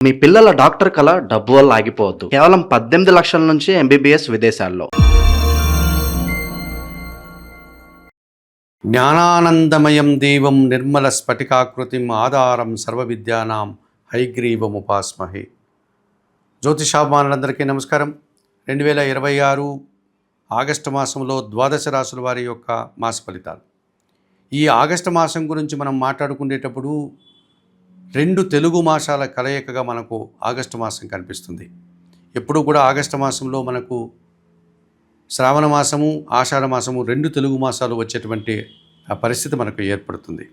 మీ పిల్లల డాక్టర్ కల డబ్బు వల్ల ఆగిపోవద్దు. కేవలం 18 లక్షల నుంచి ఎంబీబీఎస్ విదేశాల్లో. జ్ఞానానందమయం దేవం నిర్మల స్ఫటికాకృతిం ఆధారం సర్వవిద్యానాం హైగ్రీవముపాస్మహే. జ్యోతిషాభిమానులందరికీ నమస్కారం. 2026 ఆగస్టు మాసంలో ద్వాదశ రాశుల వారి యొక్క మాస ఫలితాలు. ఈ ఆగస్టు మాసం గురించి మనం మాట్లాడుకునేటప్పుడు 2 తెలుగు మాసాల కలయికగా మనకు ఆగస్టు మాసం కనిపిస్తుంది. ఎప్పుడు కూడా ఆగస్టు మాసంలో మనకు శ్రావణ మాసము, ఆషాఢ మాసము 2 తెలుగు మాసాలు వచ్చేటువంటి పరిస్థితి మనకు ఏర్పడుతుంది.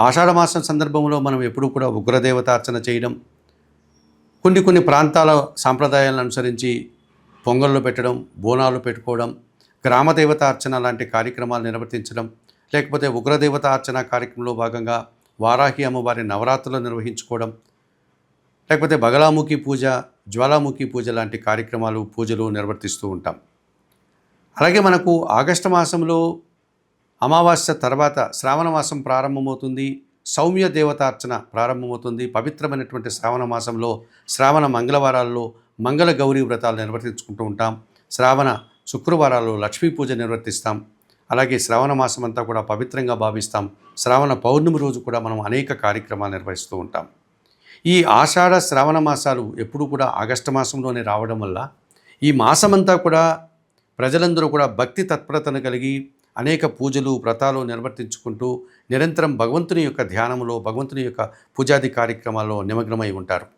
ఆషాఢ మాసం సందర్భంలో మనం ఎప్పుడు కూడా ఉగ్రదేవతార్చన చేయడం, కొన్ని ప్రాంతాల సాంప్రదాయాలను అనుసరించి పొంగళ్ళు పెట్టడం, బోనాలు పెట్టుకోవడం, గ్రామదేవతార్చన లాంటి కార్యక్రమాలు నిర్వర్తించడం, లేకపోతే ఉగ్రదేవతార్చన కార్యక్రమంలో భాగంగా వారాహి అమ్మవారి నవరాత్రులు నిర్వహించుకోవడం, లేకపోతే బగలాముఖి పూజ, జ్వాలాముఖి పూజ లాంటి కార్యక్రమాలు, పూజలు నిర్వర్తిస్తూ ఉంటాం. అలాగే మనకు ఆగస్టు మాసంలో అమావాస్య తర్వాత శ్రావణ మాసం ప్రారంభమవుతుంది. సౌమ్య దేవతార్చన ప్రారంభమవుతుంది. పవిత్రమైనటువంటి శ్రావణ మాసంలో శ్రావణ మంగళవారాల్లో మంగళ గౌరీ వ్రతాలు నిర్వర్తించుకుంటూ ఉంటాం. శ్రావణ శుక్రవారాల్లో లక్ష్మీ పూజ నిర్వర్తిస్తాం. అలాగే శ్రావణ మాసం అంతా కూడా పవిత్రంగా భావిస్తాం. శ్రావణ పౌర్ణమి రోజు కూడా మనం అనేక కార్యక్రమాలు నిర్వహిస్తూ ఉంటాం. ఈ ఆషాఢ శ్రావణ మాసాలు ఎప్పుడు కూడా ఆగస్టు మాసంలోనే రావడం వల్ల ఈ మాసమంతా కూడా ప్రజలందరూ కూడా భక్తి తత్పరతను కలిగి అనేక పూజలు, వ్రతాలు నిర్వర్తించుకుంటూ నిరంతరం భగవంతుని యొక్క ధ్యానంలో, భగవంతుని యొక్క పూజాది కార్యక్రమాల్లో నిమగ్నమై ఉంటారు.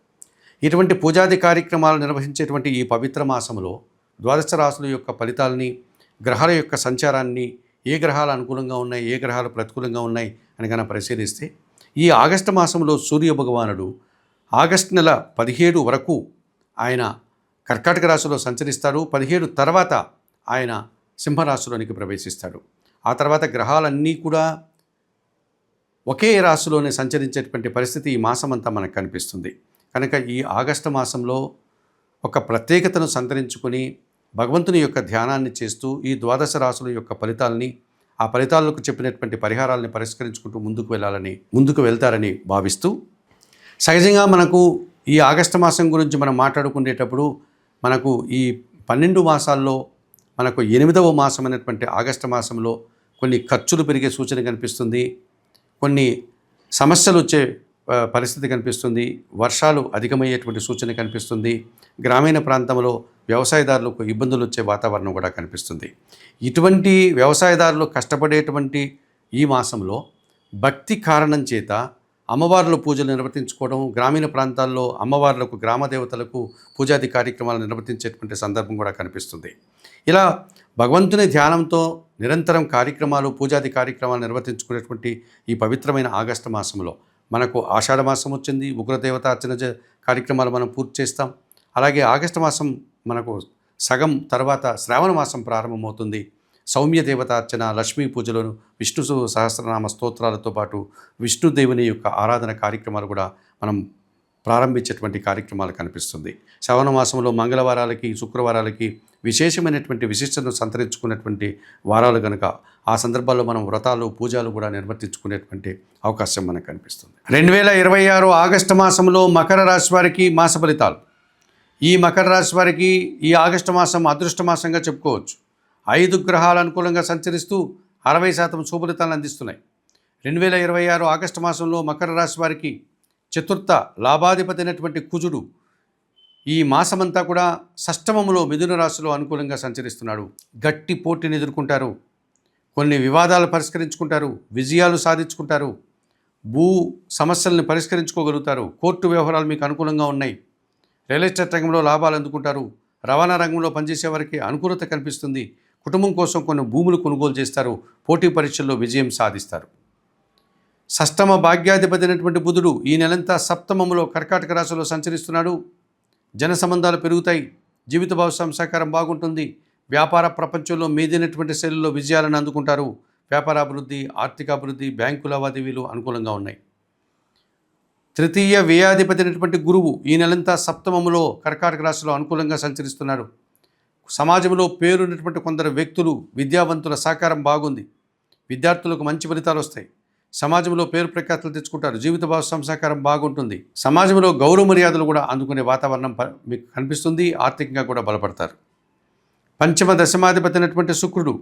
ఇటువంటి పూజాది కార్యక్రమాలు నిర్వహించేటువంటి ఈ పవిత్ర మాసంలో ద్వాదశ రాశుల యొక్క ఫలితాలని, గ్రహాల యొక్క సంచారాన్ని, ఏ గ్రహాలు అనుకూలంగా ఉన్నాయి, ఏ గ్రహాలు ప్రతికూలంగా ఉన్నాయి అని కనుక పరిశీలిస్తే ఈ ఆగస్టు మాసంలో సూర్య భగవానుడు ఆగస్టు నెల 17 వరకు ఆయన కర్కాటక రాశిలో సంచరిస్తాడు. 17 తర్వాత ఆయన సింహరాశిలోనికి ప్రవేశిస్తాడు. ఆ తర్వాత గ్రహాలన్నీ కూడా ఒకే రాశిలోనే సంచరించేటువంటి పరిస్థితి ఈ మాసమంతా మనకు కనిపిస్తుంది. కనుక ఈ ఆగస్టు మాసంలో ఒక ప్రత్యేకతను సంతరించుకొని భగవంతుని యొక్క ధ్యానాన్ని చేస్తూ ఈ ద్వాదశ రాశుల యొక్క ఫలితాలని, ఆ ఫలితాలకు చెప్పినటువంటి పరిహారాలని పరిష్కరించుకుంటూ ముందుకు వెళ్తారని భావిస్తూ, సహజంగా మనకు ఈ ఆగస్టు మాసం గురించి మనం మాట్లాడుకునేటప్పుడు మనకు ఈ 12 మాసాల్లో మనకు 8వ మాసం అనేటువంటి ఆగస్టు మాసంలో కొన్ని ఖర్చులు పెరిగే సూచన కనిపిస్తుంది. కొన్ని సమస్యలు వచ్చే పరిస్థితి కనిపిస్తుంది. వర్షాలు అధికమయ్యేటువంటి సూచన కనిపిస్తుంది. గ్రామీణ ప్రాంతంలో వ్యవసాయదారులకు ఇబ్బందులు వచ్చే వాతావరణం కూడా కనిపిస్తుంది. ఇటువంటి వ్యవసాయదారులు కష్టపడేటువంటి ఈ మాసంలో భక్తి కారణం చేత అమ్మవార్ల పూజలు నిర్వర్తించుకోవడం, గ్రామీణ ప్రాంతాల్లో అమ్మవార్లకు, గ్రామదేవతలకు పూజాది కార్యక్రమాలు నిర్వర్తించేటువంటి సందర్భం కూడా కనిపిస్తుంది. ఇలా భగవంతుని ధ్యానంతో నిరంతరం కార్యక్రమాలు, పూజాది కార్యక్రమాలు నిర్వర్తించుకునేటువంటి ఈ పవిత్రమైన ఆగస్టు మాసంలో మనకు ఆషాఢ మాసం వచ్చింది. ఉగ్రదేవతార్చన కార్యక్రమాలు మనం పూర్తి చేస్తాం. అలాగే ఆగస్టు మాసం మనకు సగం తర్వాత శ్రావణ మాసం ప్రారంభమవుతుంది. సౌమ్య దేవతార్చన, లక్ష్మీ పూజలను, విష్ణు సహస్రనామ స్తోత్రాలతో పాటు విష్ణుదేవుని యొక్క ఆరాధన కార్యక్రమాలు కూడా మనం ప్రారంభించేటువంటి కార్యక్రమాలు కనిపిస్తుంది. శ్రావణ మాసంలో మంగళవారాలకి, శుక్రవారాలకి విశేషమైనటువంటి విశిష్టతను సంతరించుకునేటువంటి వారాలు కనుక ఆ సందర్భాల్లో మనం వ్రతాలు, పూజలు కూడా నిర్వర్తించుకునేటువంటి అవకాశం మనకు కనిపిస్తుంది. 2026 ఆగస్టు మాసంలో మకర రాశి వారికి మాస ఫలితాలు. ఈ మకర రాశి వారికి ఈ ఆగస్టు మాసం అదృష్ట మాసంగా చెప్పుకోవచ్చు. 5 గ్రహాలు అనుకూలంగా సంచరిస్తూ 60% శుభఫలితాలను అందిస్తున్నాయి. 2026 ఆగస్టు మాసంలో మకర రాశి వారికి చతుర్థ లాభాధిపతి అయినటువంటి కుజుడు ఈ మాసమంతా కూడా షష్టమములో మిథున రాశిలో అనుకూలంగా సంచరిస్తున్నాడు. గట్టి పోటీని ఎదుర్కొంటారు. కొన్ని వివాదాలు పరిష్కరించుకుంటారు. విజయాలు సాధించుకుంటారు. భూ సమస్యలను పరిష్కరించుకోగలుగుతారు. కోర్టు వ్యవహారాలు మీకు అనుకూలంగా ఉన్నాయి. రియల్ ఎస్టేట్ రంగంలో లాభాలు అందుకుంటారు. రవాణా రంగంలో పనిచేసే వారికి అనుకూలత కనిపిస్తుంది. కుటుంబం కోసం కొన్ని భూములు కొనుగోలు చేస్తారు. పోటీ పరీక్షల్లో విజయం సాధిస్తారు. షష్టమ భాగ్యాధిపతి అయినటువంటి బుధుడు ఈ నెలంతా సప్తమములో కర్కాటక రాశిలో సంచరిస్తున్నాడు. జన సంబంధాలు పెరుగుతాయి. జీవిత భాగస్వామి సహకారం బాగుంటుంది. వ్యాపార ప్రపంచంలో మీదైనటువంటి శైలిలో విజయాలను అందుకుంటారు. వ్యాపారాభివృద్ధి, ఆర్థికాభివృద్ధి, బ్యాంకు లావాదేవీలు అనుకూలంగా ఉన్నాయి. తృతీయ వ్యయాధిపతి అయినటువంటి గురువు ఈ నెలంతా సప్తమములో కర్కాటక రాశిలో అనుకూలంగా సంచరిస్తున్నాడు. సమాజంలో పేరున్నటువంటి కొందరు వ్యక్తులు, విద్యావంతుల సహకారం బాగుంది. విద్యార్థులకు మంచి ఫలితాలు వస్తాయి. సమాజంలో పేరు ప్రఖ్యాతులు తెచ్చుకుంటారు. జీవిత భాగస్వామి సహకారం బాగుంటుంది. సమాజంలో గౌరవ మర్యాదలు కూడా అందుకునే వాతావరణం మీకు కనిపిస్తుంది. ఆర్థికంగా కూడా బలపడతారు. పంచమ దశమాధిపతి అయినటువంటి శుక్రుడు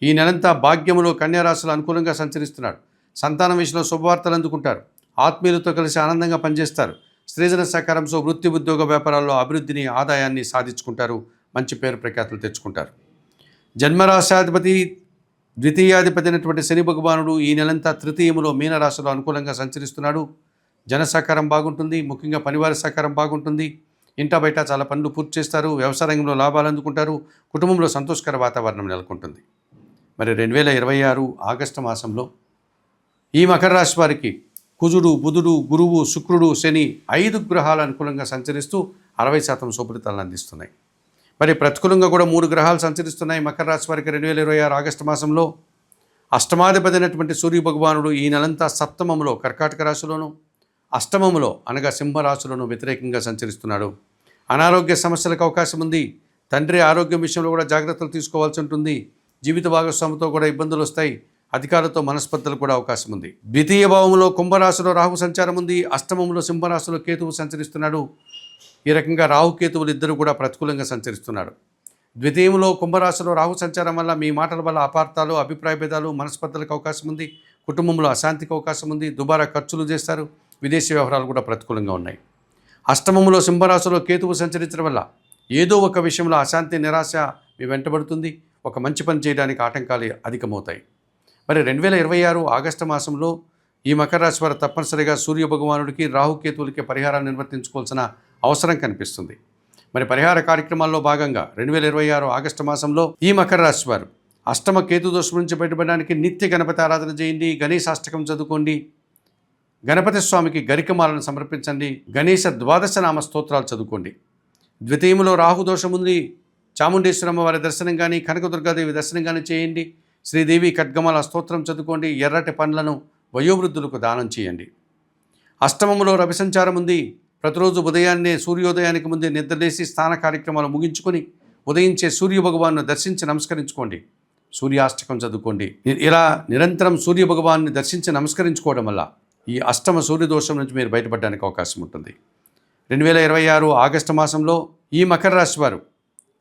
ఈ నెలంతా భాగ్యములో కన్యారాశులు అనుకూలంగా సంచరిస్తున్నాడు. సంతానం విషయంలో శుభవార్తలు అందుకుంటారు. ఆత్మీయులతో కలిసి ఆనందంగా పనిచేస్తారు. స్త్రీజన సహకారంతో వృత్తి ఉద్యోగ వ్యాపారాల్లో అభివృద్ధిని ఆదాయాన్ని సాధించుకుంటారు. మంచి పేరు ప్రఖ్యాతులు తెచ్చుకుంటారు. జన్మరాశాధిపతి ద్వితీయాధిపతి అయినటువంటి శని భగవానుడు ఈ నెలంతా తృతీయములో మీనరాశిలో అనుకూలంగా సంచరిస్తున్నాడు. జన సహకారం బాగుంటుంది. ముఖ్యంగా పనివారి సహకారం బాగుంటుంది. ఇంట బయట చాలా పనులు పూర్తి చేస్తారు. వ్యవసాయ రంగంలో లాభాలు అందుకుంటారు. కుటుంబంలో సంతోషకర వాతావరణం నెలకొంటుంది. మరి 2026 ఆగస్టు మాసంలో ఈ మకర రాశి వారికి కుజుడు, బుధుడు, గురువు, శుక్రుడు, శని 5 గ్రహాలు అనుకూలంగా సంచరిస్తూ 60% శుభఫలితాలను అందిస్తున్నాయి. మరి ప్రతికూలంగా కూడా 3 గ్రహాలు సంచరిస్తున్నాయి. మకర రాశి వారికి 2026 ఆగస్టు మాసంలో అష్టమాధిపతి అయినటువంటి సూర్య భగవానుడు ఈ నెలంతా సప్తమంలో కర్కాటక రాశిలోను, అష్టమములో అనగా సింహరాశిలోను వ్యతిరేకంగా సంచరిస్తున్నాడు. అనారోగ్య సమస్యలకు అవకాశం ఉంది. తండ్రి ఆరోగ్యం విషయంలో కూడా జాగ్రత్తలు తీసుకోవాల్సి ఉంటుంది. జీవిత భాగస్వామితో కూడా ఇబ్బందులు వస్తాయి. అధికారులతో మనస్పర్ధలు కూడా అవకాశం ఉంది. ద్వితీయ భావంలో కుంభరాశిలో రాహు సంచారం ఉంది. అష్టమంలో సింహరాశిలో కేతువు సంచరిస్తున్నాడు. ఈ రకంగా రాహుకేతువులు ఇద్దరు కూడా ప్రతికూలంగా సంచరిస్తున్నాడు. ద్వితీయంలో కుంభరాశిలో రాహు సంచారం వల్ల మీ మాటల వల్ల అపార్థాలు, అభిప్రాయ భేదాలు, మనస్పర్ధలకు అవకాశం ఉంది. కుటుంబంలో అశాంతికి అవకాశం ఉంది. దుబారా ఖర్చులు చేస్తారు. విదేశీ వ్యవహారాలు కూడా ప్రతికూలంగా ఉన్నాయి. అష్టమంలో సింహరాశిలో కేతువు సంచరించడం వల్ల ఏదో ఒక విషయంలో అశాంతి, నిరాశ మీ వెంటబడుతుంది. ఒక మంచి పని చేయడానికి ఆటంకాలు అధికమవుతాయి. మరి 2026 ఆగస్టు మాసంలో ఈ మకర రాశి వారు తప్పనిసరిగా సూర్య భగవానుడికి, రాహుకేతువులకి పరిహారాన్ని నిర్వర్తించుకోవాల్సిన అవసరం కనిపిస్తుంది. మరి పరిహార కార్యక్రమాల్లో భాగంగా 2026 ఆగస్టు మాసంలో ఈ మకర రాశి వారు అష్టమ కేతు దోషం నుంచి బయటపడడానికి నిత్య గణపతి ఆరాధన చేయండి. గణేశాష్టకం చదువుకోండి. గణపతి స్వామికి గరికమాలను సమర్పించండి. గణేశ ద్వాదశ నామ స్తోత్రాలు చదువుకోండి. ద్వితీయంలో రాహు దోషం ఉంది. చాముండేశ్వరమ్మ వారి దర్శనం కానీ, కనకదుర్గాదేవి దర్శనం కానీ చేయండి. శ్రీదేవి ఖడ్గమాల స్తోత్రం చదువుకోండి. ఎర్రటి పండ్లను వయోవృద్ధులకు దానం చేయండి. అష్టమంలో రవి సంచారం ఉంది. ప్రతిరోజు ఉదయాన్నే సూర్యోదయానికి ముందే నిద్రలేసి స్నాన కార్యక్రమాలు ముగించుకొని ఉదయించే సూర్య భగవాన్ని దర్శించి నమస్కరించుకోండి. సూర్యాష్టకం చదువుకోండి. ఇలా నిరంతరం సూర్య భగవాన్ని దర్శించి నమస్కరించుకోవడం వల్ల ఈ అష్టమ సూర్యదోషం నుంచి మీరు బయటపడడానికి అవకాశం ఉంటుంది. 2026 ఆగస్టు మాసంలో ఈ మకర రాశి వారు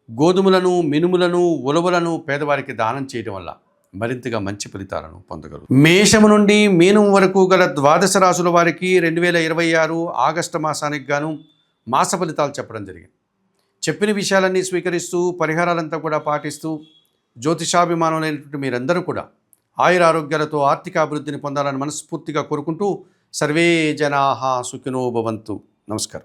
గోధుమలను, మినుములను, ఉలవలను పేదవారికి దానం చేయడం వల్ల మరింతగా మంచి ఫలితాలను పొందగలరు. మేషము నుండి మీనం వరకు గల ద్వాదశ రాశుల వారికి 2026 ఆగస్టు మాసానికి గాను మాస ఫలితాలు చెప్పడం జరిగింది. చెప్పిన విషయాలన్నీ స్వీకరిస్తూ పరిహారాలంతా కూడా పాటిస్తూ జ్యోతిషాభిమానులైనటువంటి మీరందరూ కూడా ఆయురారోగ్యాలతో ఆర్థిక అభివృద్ధిని పొందాలని మనస్ఫూర్తిగా కోరుకుంటూ సర్వే జనాః సుఖినో భవంతు. నమస్కారం.